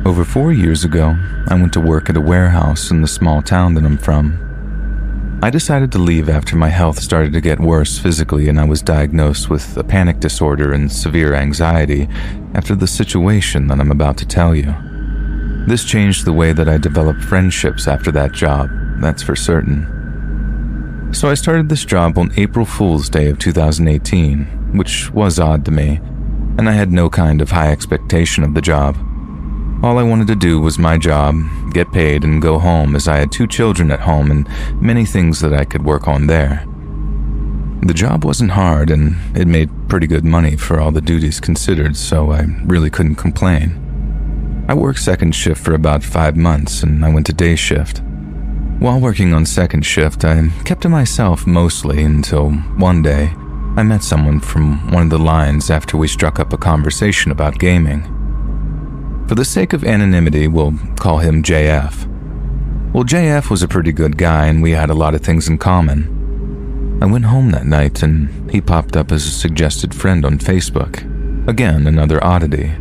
Over 4 years ago, I went to work at a warehouse in the small town that I'm from. I decided to leave after my health started to get worse physically and I was diagnosed with a panic disorder and severe anxiety after the situation that I'm about to tell you. This changed the way that I developed friendships after that job, that's for certain. So I started this job on April Fool's Day of 2018, which was odd to me, and I had no kind of high expectation of the job. All I wanted to do was my job, get paid, and go home as I had 2 children at home and many things that I could work on there. The job wasn't hard and it made pretty good money for all the duties considered, so I really couldn't complain. I worked second shift for about 5 months and I went to day shift. While working on second shift, I kept to myself mostly until one day I met someone from one of the lines after we struck up a conversation about gaming. For the sake of anonymity, we'll call him JF. Well, JF was a pretty good guy and we had a lot of things in common. I went home that night and he popped up as a suggested friend on Facebook. Again, another oddity.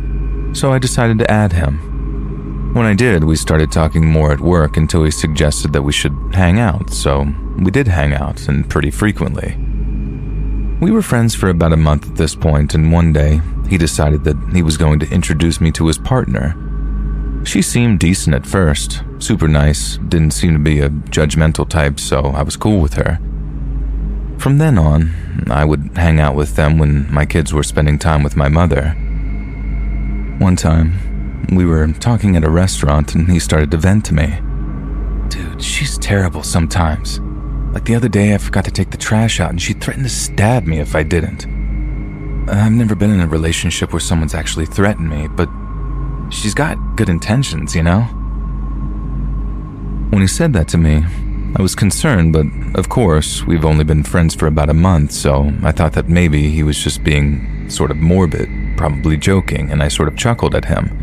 So I decided to add him. When I did, we started talking more at work until he suggested that we should hang out, so we did hang out, and pretty frequently. We were friends for about a month at this point, and one day, he decided that he was going to introduce me to his partner. She seemed decent at first, super nice, didn't seem to be a judgmental type, so I was cool with her. From then on, I would hang out with them when my kids were spending time with my mother. One time, we were talking at a restaurant and he started to vent to me. Dude, she's terrible sometimes. Like the other day, I forgot to take the trash out and she threatened to stab me if I didn't. I've never been in a relationship where someone's actually threatened me, but she's got good intentions, you know? When he said that to me, I was concerned, but of course, we've only been friends for about a month, so I thought that maybe he was just being sort of morbid, probably joking, and I sort of chuckled at him.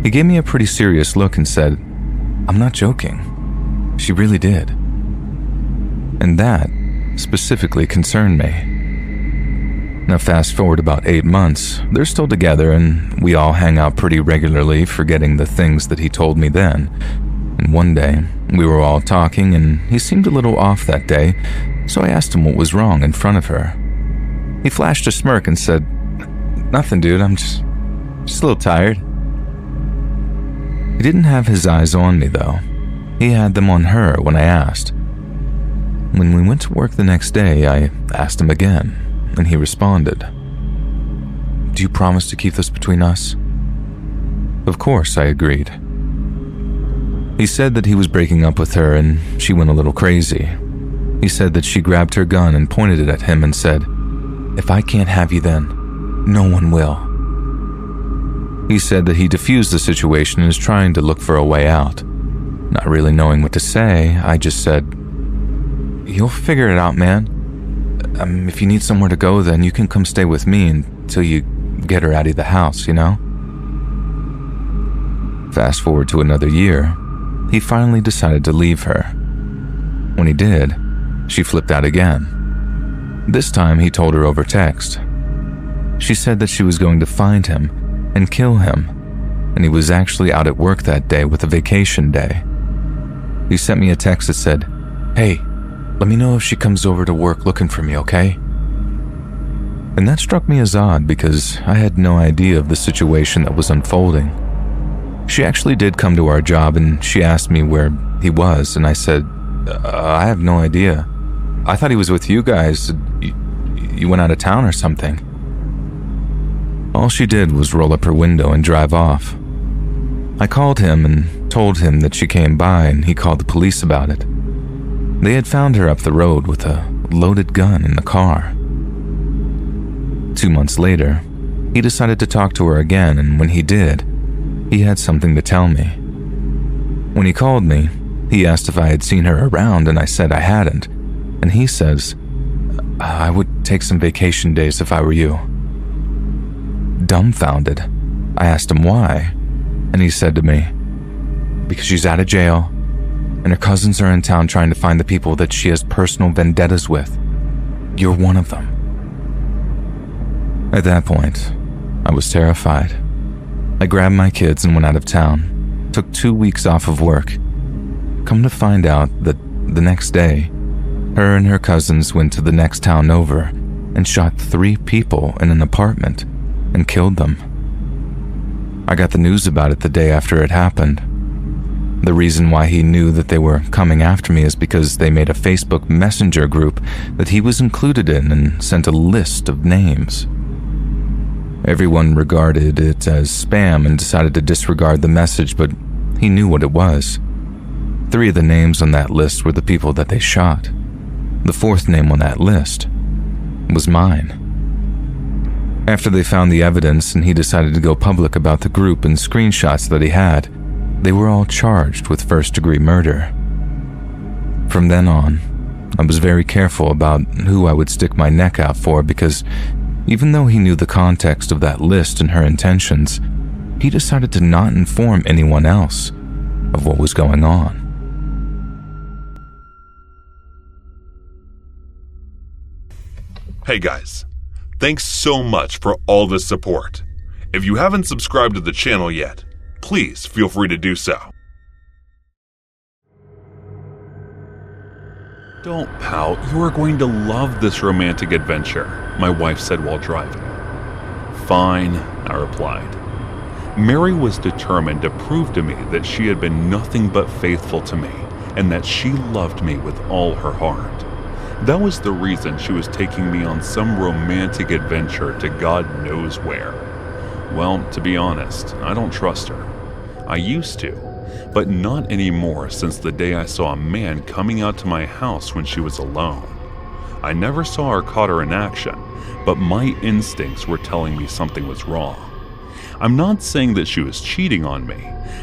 He gave me a pretty serious look and said, "I'm not joking. She really did." And that specifically concerned me. Now fast forward about 8 months, they're still together and we all hang out pretty regularly, forgetting the things that he told me then. And one day, we were all talking and he seemed a little off that day, so I asked him what was wrong in front of her. He flashed a smirk and said, "Nothing, dude, I'm just a little tired." He didn't have his eyes on me though. He had them on her when I asked. When we went to work the next day, I asked him again, and he responded, "Do you promise to keep this between us?" Of course, I agreed. He said that he was breaking up with her and she went a little crazy. He said that she grabbed her gun and pointed it at him and said, "If I can't have you then, no one will." He said that he diffused the situation and is trying to look for a way out. Not really knowing what to say, I just said, "You'll figure it out, man. If you need somewhere to go, then you can come stay with me until you get her out of the house, you know?" Fast forward to another year, he finally decided to leave her. When he did, she flipped out again. This time he told her over text. She said that she was going to find him and kill him, and he was actually out at work that day with a vacation day. He sent me a text that said, "Hey, let me know if she comes over to work looking for me, okay?" And that struck me as odd because I had no idea of the situation that was unfolding. She actually did come to our job and she asked me where he was, and I said, I have no idea. I thought he was with you guys. You went out of town or something." All she did was roll up her window and drive off. I called him and told him that she came by and he called the police about it. They had found her up the road with a loaded gun in the car. 2 months later, he decided to talk to her again, and when he did, he had something to tell me. When he called me, he asked if I had seen her around, and I said I hadn't, and he says, "I would take some vacation days if I were you." Dumbfounded, I asked him why, and he said to me, "Because she's out of jail, and her cousins are in town trying to find the people that she has personal vendettas with. You're one of them." At that point, I was terrified. I grabbed my kids and went out of town, took 2 weeks off of work. Come to find out that the next day, her and her cousins went to the next town over and shot 3 people in an apartment and killed them. I got the news about it the day after it happened. The reason why he knew that they were coming after me is because they made a Facebook Messenger group that he was included in and sent a list of names. Everyone regarded it as spam and decided to disregard the message, but he knew what it was. 3 of the names on that list were the people that they shot. The 4th name on that list was mine. After they found the evidence and he decided to go public about the group and screenshots that he had, they were all charged with first-degree murder. From then on, I was very careful about who I would stick my neck out for because even though he knew the context of that list and her intentions, he decided to not inform anyone else of what was going on. Hey guys, thanks so much for all the support. If you haven't subscribed to the channel yet, please feel free to do so. Don't pout, you are going to love this romantic adventure, my wife said while driving. Fine, I replied. Mary was determined to prove to me that she had been nothing but faithful to me and that she loved me with all her heart. That was the reason she was taking me on some romantic adventure to God knows where. Well, to be honest, I don't trust her. I used to, but not anymore since the day I saw a man coming out to my house when she was alone. I never saw or caught her in action, but my instincts were telling me something was wrong. I'm not saying that she was cheating on me,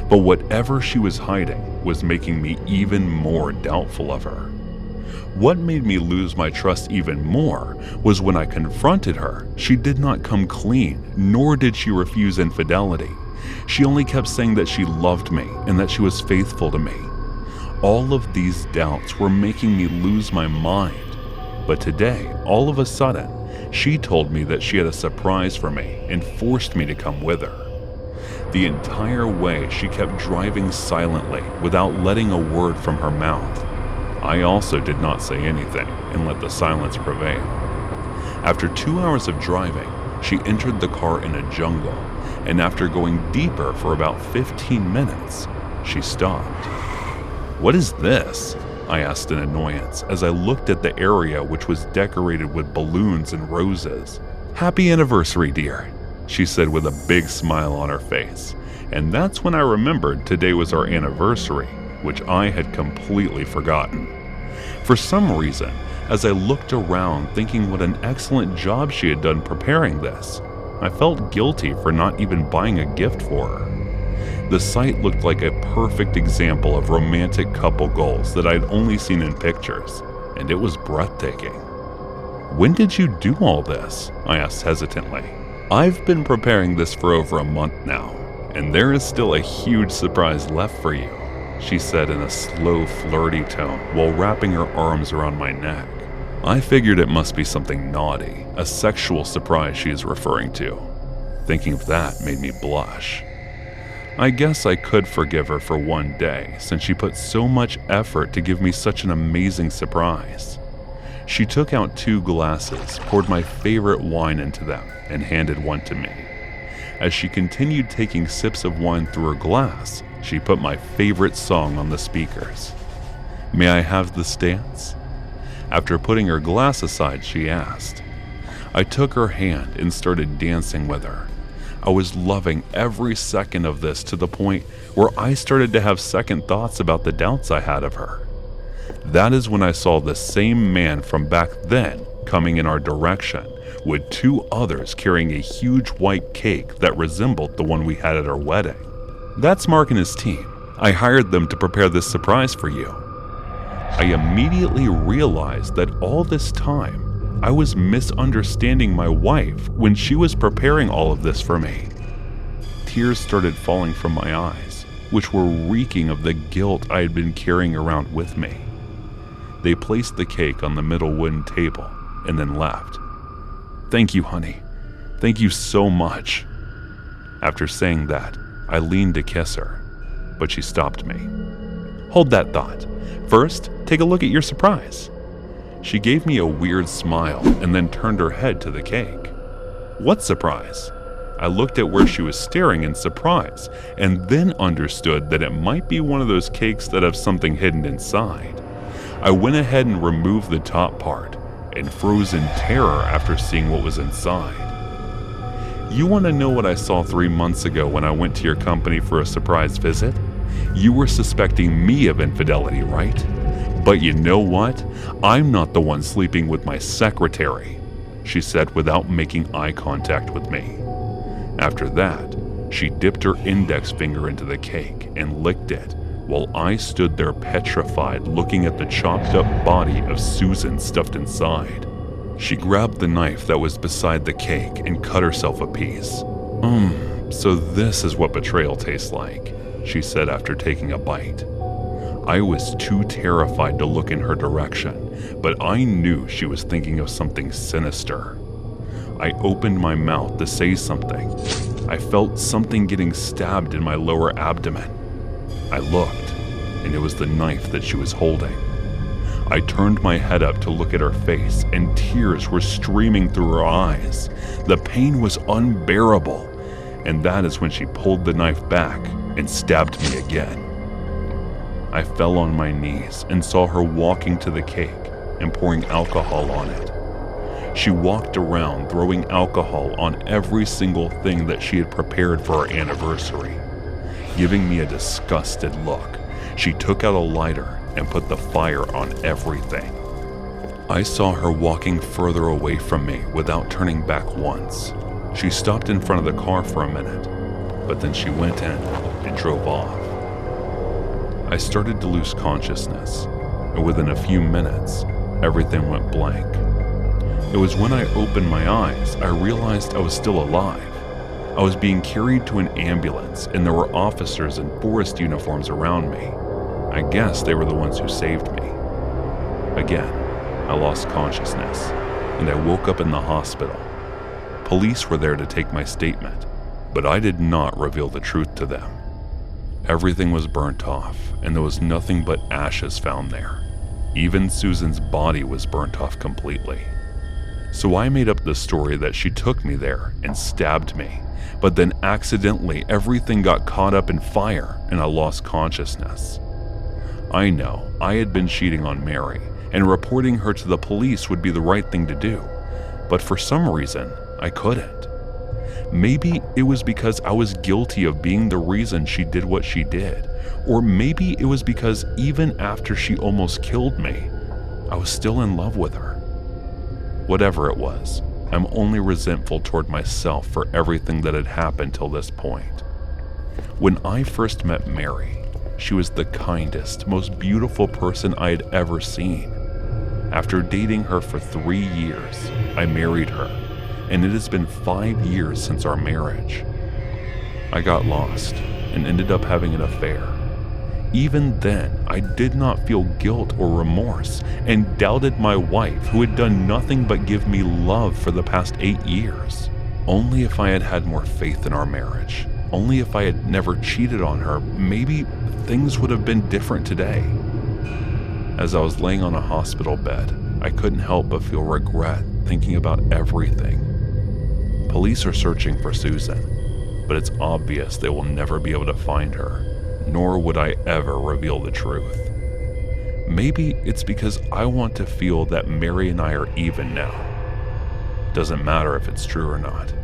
but whatever she was hiding was making me even more doubtful of her. What made me lose my trust even more was when I confronted her, she did not come clean, nor did she refuse infidelity. She only kept saying that she loved me and that she was faithful to me. All of these doubts were making me lose my mind. But today, all of a sudden, she told me that she had a surprise for me and forced me to come with her. The entire way, she kept driving silently without letting a word from her mouth. I also did not say anything and let the silence prevail. After 2 hours of driving, she entered the car in a jungle, and after going deeper for about 15 minutes, she stopped. "What is this?" I asked in annoyance as I looked at the area which was decorated with balloons and roses. "Happy anniversary, dear," she said with a big smile on her face, and that's when I remembered today was our anniversary, which I had completely forgotten. For some reason, as I looked around thinking what an excellent job she had done preparing this, I felt guilty for not even buying a gift for her. The site looked like a perfect example of romantic couple goals that I'd only seen in pictures, and it was breathtaking. "When did you do all this?" I asked hesitantly. "I've been preparing this for over a month now, and there is still a huge surprise left for you," she said in a slow, flirty tone while wrapping her arms around my neck. I figured it must be something naughty, a sexual surprise she is referring to. Thinking of that made me blush. I guess I could forgive her for one day since she put so much effort to give me such an amazing surprise. She took out 2 glasses, poured my favorite wine into them, and handed one to me. As she continued taking sips of wine through her glass, she put my favorite song on the speakers. "May I have this dance?" After putting her glass aside, she asked. I took her hand and started dancing with her. I was loving every second of this to the point where I started to have second thoughts about the doubts I had of her. That is when I saw the same man from back then coming in our direction, with 2 others carrying a huge white cake that resembled the one we had at our wedding. "That's Mark and his team. I hired them to prepare this surprise for you." I immediately realized that all this time, I was misunderstanding my wife when she was preparing all of this for me. Tears started falling from my eyes, which were reeking of the guilt I had been carrying around with me. They placed the cake on the middle wooden table and then left. "Thank you, honey. Thank you so much." After saying that, I leaned to kiss her, but she stopped me. "Hold that thought. First, take a look at your surprise." She gave me a weird smile and then turned her head to the cake. "What surprise?" I looked at where she was staring in surprise and then understood that it might be one of those cakes that have something hidden inside. I went ahead and removed the top part and froze in terror after seeing what was inside. "You want to know what I saw 3 months ago when I went to your company for a surprise visit? You were suspecting me of infidelity, right? But you know what? I'm not the one sleeping with my secretary," she said without making eye contact with me. After that, she dipped her index finger into the cake and licked it while I stood there petrified looking at the chopped up body of Susan stuffed inside. She grabbed the knife that was beside the cake and cut herself a piece. So this is what betrayal tastes like," she said after taking a bite. I was too terrified to look in her direction, but I knew she was thinking of something sinister. I opened my mouth to say something. I felt something getting stabbed in my lower abdomen. I looked, and it was the knife that she was holding. I turned my head up to look at her face, and tears were streaming through her eyes. The pain was unbearable, and that is when she pulled the knife back and stabbed me again. I fell on my knees and saw her walking to the cake and pouring alcohol on it. She walked around throwing alcohol on every single thing that she had prepared for our anniversary. Giving me a disgusted look, she took out a lighter and put the fire on everything. I saw her walking further away from me without turning back once. She stopped in front of the car for a minute, but then she went in and drove off. I started to lose consciousness, and within a few minutes, everything went blank. It was when I opened my eyes, I realized I was still alive. I was being carried to an ambulance, and there were officers in forest uniforms around me. I guess they were the ones who saved me. Again, I lost consciousness, and I woke up in the hospital. Police were there to take my statement, but I did not reveal the truth to them. Everything was burnt off, and there was nothing but ashes found there. Even Susan's body was burnt off completely. So I made up the story that she took me there and stabbed me, but then accidentally everything got caught up in fire and I lost consciousness. I know I had been cheating on Mary, and reporting her to the police would be the right thing to do, but for some reason, I couldn't. Maybe it was because I was guilty of being the reason she did what she did, or maybe it was because even after she almost killed me, I was still in love with her. Whatever it was, I'm only resentful toward myself for everything that had happened till this point. When I first met Mary, she was the kindest, most beautiful person I had ever seen. After dating her for 3 years, I married her, and it has been 5 years since our marriage. I got lost and ended up having an affair. Even then, I did not feel guilt or remorse and doubted my wife, who had done nothing but give me love for the past 8 years. Only if I had had more faith in our marriage, only if I had never cheated on her, maybe things would have been different today. As I was laying on a hospital bed, I couldn't help but feel regret thinking about everything. Police are searching for Susan, but it's obvious they will never be able to find her, nor would I ever reveal the truth. Maybe it's because I want to feel that Mary and I are even now. Doesn't matter if it's true or not.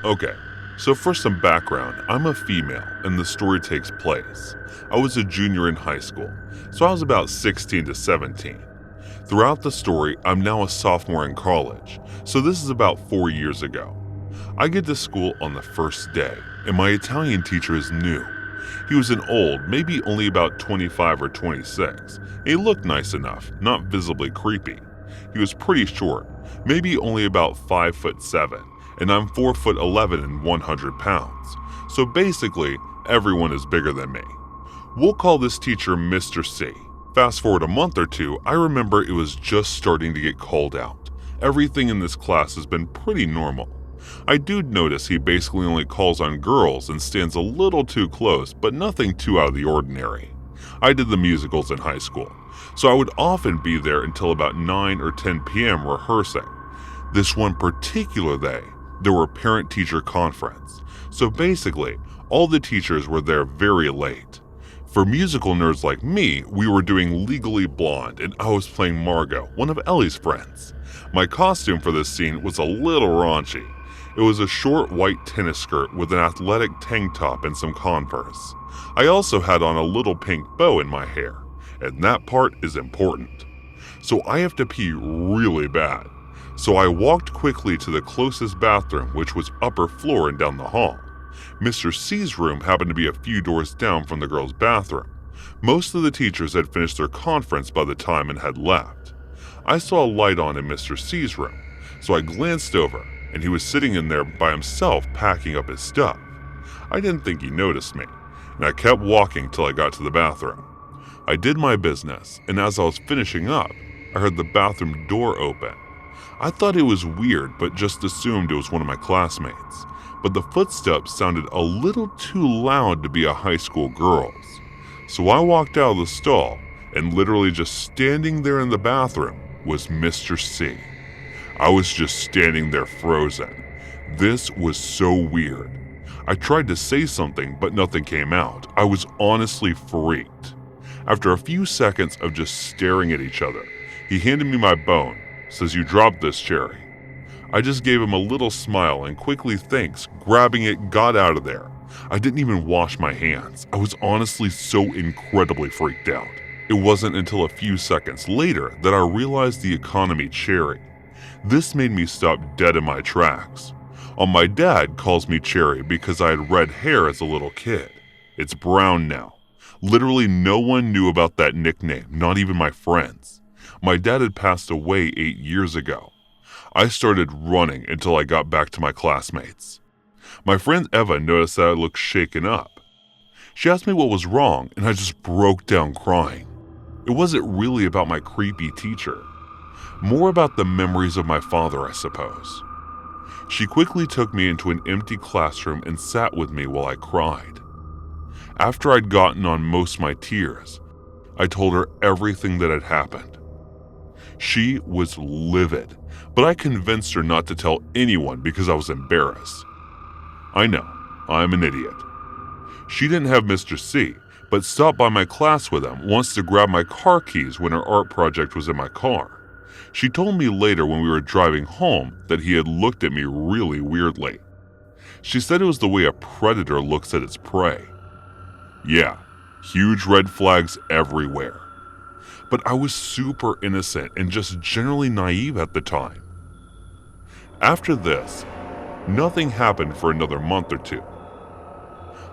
Okay, so for some background, I'm a female and the story takes place. I was a junior in high school, so I was about 16 to 17. Throughout the story, I'm now a sophomore in college, so this is about 4 years ago. I get to school on the first day, and my Italian teacher is new. He was an old, maybe only about 25 or 26. He looked nice enough, not visibly creepy. He was pretty short, maybe only about 5'7", and I'm 4'11" and 100 pounds. So basically, everyone is bigger than me. We'll call this teacher Mr. C. Fast forward a month or two, I remember it was just starting to get cold out. Everything in this class has been pretty normal. I do notice he basically only calls on girls and stands a little too close, but nothing too out of the ordinary. I did the musicals in high school, so I would often be there until about 9 or 10 p.m. rehearsing. This one particular day, there were parent-teacher conference, so basically, all the teachers were there very late. For musical nerds like me, we were doing Legally Blonde and I was playing Margot, one of Ellie's friends. My costume for this scene was a little raunchy. It was a short white tennis skirt with an athletic tank top and some Converse. I also had on a little pink bow in my hair, and that part is important. So I have to pee really bad. So I walked quickly to the closest bathroom, which was upper floor and down the hall. Mr. C's room happened to be a few doors down from the girls' bathroom. Most of the teachers had finished their conference by the time and had left. I saw a light on in Mr. C's room, so I glanced over, and he was sitting in there by himself packing up his stuff. I didn't think he noticed me, and I kept walking till I got to the bathroom. I did my business, and as I was finishing up, I heard the bathroom door open. I thought it was weird, but just assumed it was one of my classmates. But the footsteps sounded a little too loud to be a high school girl's. So I walked out of the stall, and literally just standing there in the bathroom was Mr. C. I was just standing there frozen. This was so weird. I tried to say something, but nothing came out. I was honestly freaked. After a few seconds of just staring at each other, he handed me my bone, says, "You dropped this, Cherry." I just gave him a little smile and quickly thanks, grabbing it, got out of there. I didn't even wash my hands. I was honestly so incredibly freaked out. It wasn't until a few seconds later that I realized the economy Cherry. This made me stop dead in my tracks. My dad calls me Cherry because I had red hair as a little kid. It's brown now. Literally no one knew about that nickname, not even my friends. My dad had passed away 8 years ago. I started running until I got back to my classmates. My friend Eva noticed that I looked shaken up. She asked me what was wrong, and I just broke down crying. It wasn't really about my creepy teacher. More about the memories of my father, I suppose. She quickly took me into an empty classroom and sat with me while I cried. After I'd gotten on most of my tears, I told her everything that had happened. She was livid, but I convinced her not to tell anyone because I was embarrassed. I know, I'm an idiot. She didn't have Mr. C, but stopped by my class with him once to grab my car keys when her art project was in my car. She told me later when we were driving home that he had looked at me really weirdly. She said it was the way a predator looks at its prey. Yeah, huge red flags everywhere. But I was super innocent and just generally naive at the time. After this, nothing happened for another month or two.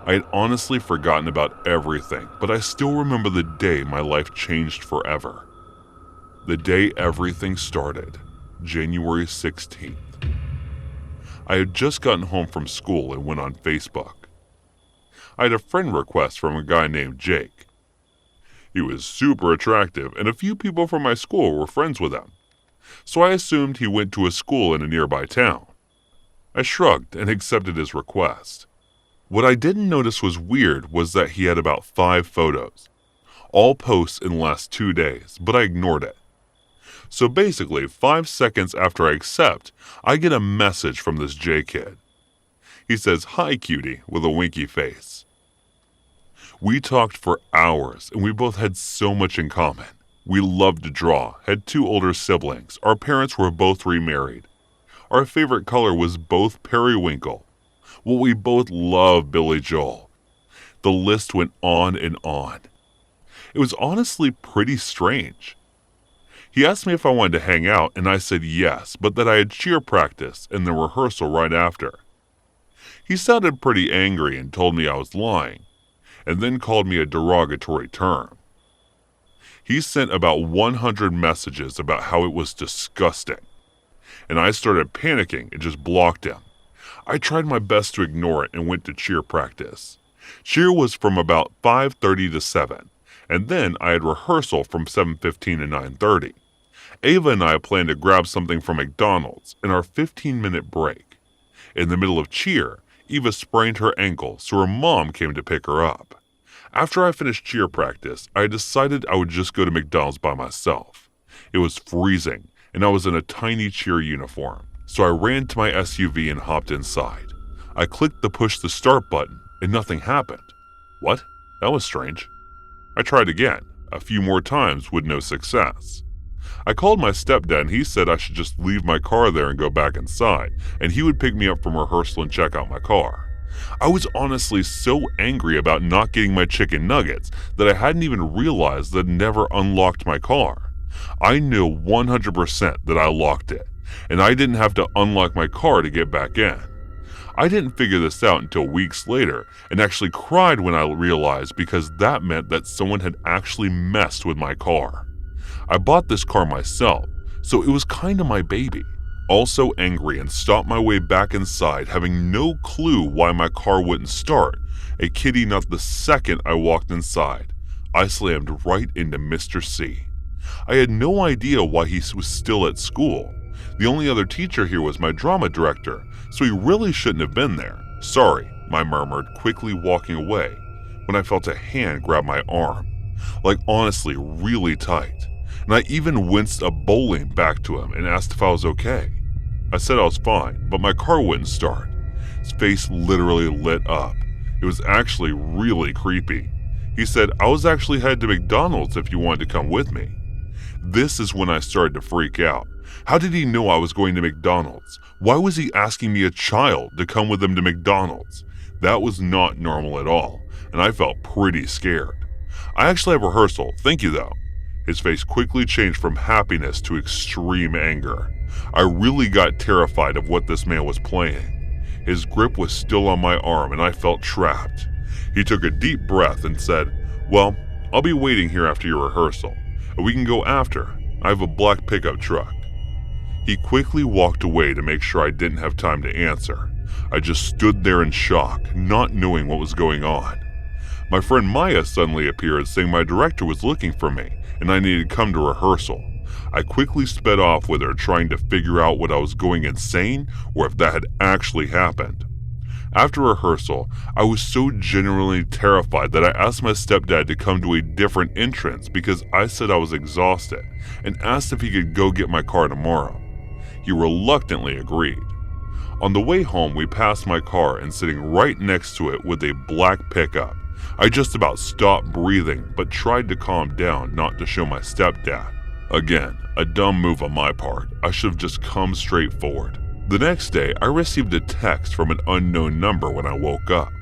I had honestly forgotten about everything, but I still remember the day my life changed forever. The day everything started, January 16th. I had just gotten home from school and went on Facebook. I had a friend request from a guy named Jake. He was super attractive, and a few people from my school were friends with him. So I assumed he went to a school in a nearby town. I shrugged and accepted his request. What I didn't notice was weird was that he had about 5 photos, all posts in the last 2 days, but I ignored it. So basically, 5 seconds after I accept, I get a message from this J kid. He says, "Hi, cutie," with a winky face. We talked for hours, and we both had so much in common. We loved to draw, had 2 older siblings, our parents were both remarried. Our favorite color was both periwinkle. Well, we both loved Billy Joel. The list went on and on. It was honestly pretty strange. He asked me if I wanted to hang out, and I said yes, but that I had cheer practice and the rehearsal right after. He sounded pretty angry and told me I was lying, and then called me a derogatory term. He sent about 100 messages about how it was disgusting, and I started panicking and just blocked him. I tried my best to ignore it and went to cheer practice. Cheer was from about 5:30 to 7, and then I had rehearsal from 7:15 to 9:30. Ava and I planned to grab something from McDonald's in our 15-minute break. In the middle of cheer, Eva sprained her ankle, so her mom came to pick her up. After I finished cheer practice, I decided I would just go to McDonald's by myself. It was freezing, and I was in a tiny cheer uniform, so I ran to my SUV and hopped inside. I clicked the push to start button, and nothing happened. What? That was strange. I tried again, a few more times with no success. I called my stepdad and he said I should just leave my car there and go back inside, and he would pick me up from rehearsal and check out my car. I was honestly so angry about not getting my chicken nuggets that I hadn't even realized that I'd never unlocked my car. I knew 100% that I locked it, and I didn't have to unlock my car to get back in. I didn't figure this out until weeks later and actually cried when I realized, because that meant that someone had actually messed with my car. I bought this car myself, so it was kind of my baby. Also angry and stopped my way back inside, having no clue why my car wouldn't start. A kitty not the second I walked inside, I slammed right into Mr. C. I had no idea why he was still at school. The only other teacher here was my drama director, so he really shouldn't have been there. Sorry, I murmured, quickly walking away, when I felt a hand grab my arm. Like honestly, really tight. And I even winced a bowling back to him and asked if I was okay. I said I was fine, but my car wouldn't start. His face literally lit up. It was actually really creepy. He said, I was actually headed to McDonald's if you wanted to come with me. This is when I started to freak out. How did he know I was going to McDonald's? Why was he asking me, a child, to come with him to McDonald's? That was not normal at all, and I felt pretty scared. I actually have rehearsal, thank you though. His face quickly changed from happiness to extreme anger. I really got terrified of what this man was playing. His grip was still on my arm and I felt trapped. He took a deep breath and said, well, I'll be waiting here after your rehearsal, and we can go after. I have a black pickup truck. He quickly walked away to make sure I didn't have time to answer. I just stood there in shock, not knowing what was going on. My friend Maya suddenly appeared saying my director was looking for me and I needed to come to rehearsal. I quickly sped off with her, trying to figure out what I was going insane or if that had actually happened. After rehearsal, I was so genuinely terrified that I asked my stepdad to come to a different entrance because I said I was exhausted, and asked if he could go get my car tomorrow. He reluctantly agreed. On the way home, we passed my car, and sitting right next to it was a black pickup. I just about stopped breathing, but tried to calm down not to show my stepdad. Again, a dumb move on my part. I should have just come straight forward. The next day, I received a text from an unknown number when I woke up.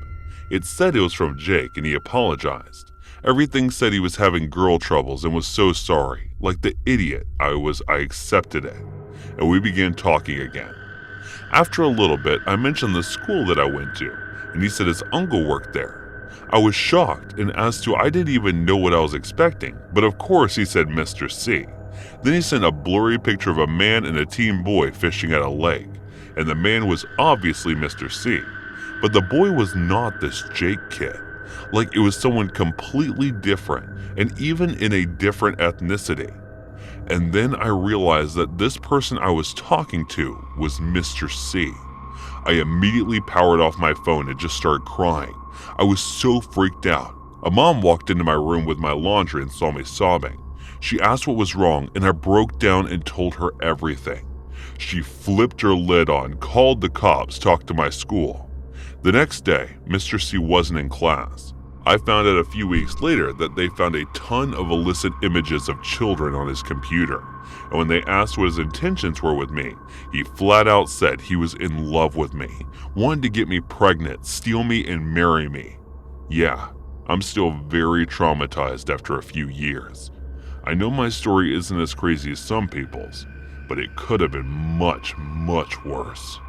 It said it was from Jake and he apologized. Everything said he was having girl troubles and was so sorry. Like the idiot I accepted it, and we began talking again. After a little bit, I mentioned the school that I went to, and he said his uncle worked there. I was shocked, and as to I didn't even know what I was expecting, but of course he said Mr. C. Then he sent a blurry picture of a man and a teen boy fishing at a lake, and the man was obviously Mr. C. But the boy was not this Jake kid. Like it was someone completely different, and even in a different ethnicity. And then I realized that this person I was talking to was Mr. C. I immediately powered off my phone and just started crying. I was so freaked out. A mom walked into my room with my laundry and saw me sobbing. She asked what was wrong, and I broke down and told her everything. She flipped her lid on, called the cops, talked to my school. The next day, Mr. C wasn't in class. I found out a few weeks later that they found a ton of illicit images of children on his computer, and when they asked what his intentions were with me, he flat out said he was in love with me, wanted to get me pregnant, steal me, and marry me. Yeah, I'm still very traumatized after a few years. I know my story isn't as crazy as some people's, but it could have been much, much worse.